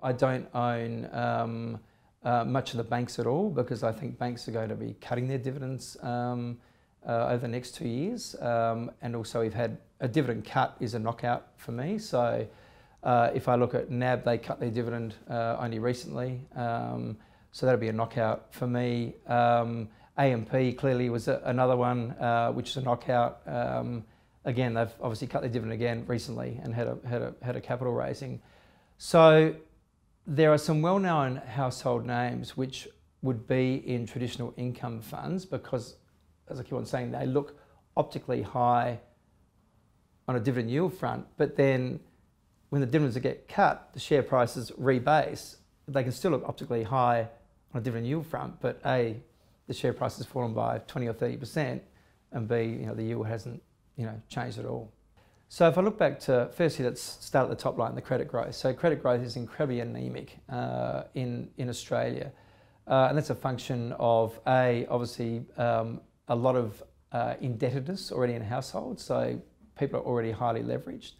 I don't own much of the banks at all because I think banks are going to be cutting their dividends over the next 2 years. And also we've had a dividend cut is a knockout for me. So if I look at NAB, they cut their dividend only recently. So that'll be a knockout for me. AMP clearly was another one, which is a knockout. Again, they've obviously cut their dividend again recently and had a capital raising. So there are some well-known household names which would be in traditional income funds because, as I keep on saying, they look optically high on a dividend yield front, but then when the dividends get cut, the share prices rebase. They can still look optically high on a dividend yield front, but A, the share price has fallen by 20 or 30%, and B, the yield hasn't, changed at all. So if I look back to, firstly, let's start at the top line, the credit growth. So credit growth is incredibly anaemic in Australia. And that's a function of, A, obviously a lot of indebtedness already in households. So people are already highly leveraged.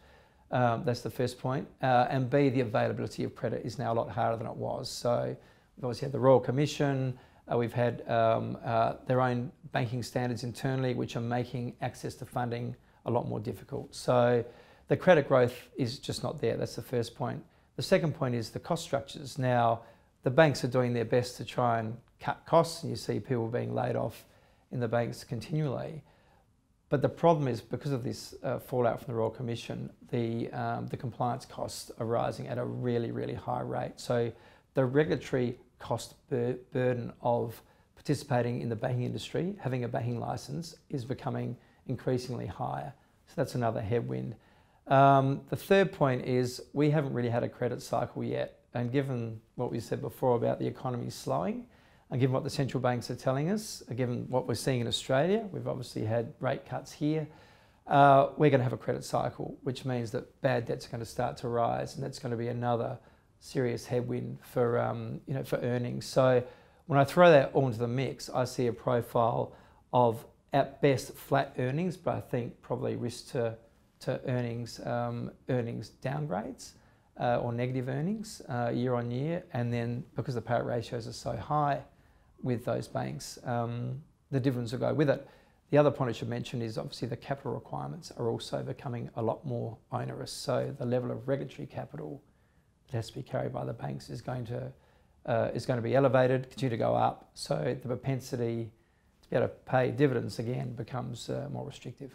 That's the first point. And B, the availability of credit is now a lot harder than it was. So we've obviously had the Royal Commission. We've had their own banking standards internally, which are making access to funding a lot more difficult. So the credit growth is just not there. That's the first point. The second point is the cost structures. Now, the banks are doing their best to try and cut costs, and you see people being laid off in the banks continually. But the problem is because of this fallout from the Royal Commission, the compliance costs are rising at a really, really high rate. So the regulatory cost burden of participating in the banking industry, having a banking license, is becoming increasingly higher. So that's another headwind. The third point is we haven't really had a credit cycle yet. And given what we said before about the economy slowing, and given what the central banks are telling us, given what we're seeing in Australia, we've obviously had rate cuts here, we're going to have a credit cycle, which means that bad debts are going to start to rise, and that's going to be another serious headwind for for earnings. So when I throw that all into the mix, I see a profile of at best flat earnings, but I think probably risk to earnings downgrades or negative earnings year on year. And then because the payout ratios are so high with those banks, the dividends will go with it. The other point I should mention is obviously the capital requirements are also becoming a lot more onerous. So the level of regulatory capital that has to be carried by the banks is going to be elevated, continue to go up. So the propensity to be able to pay dividends again becomes more restrictive.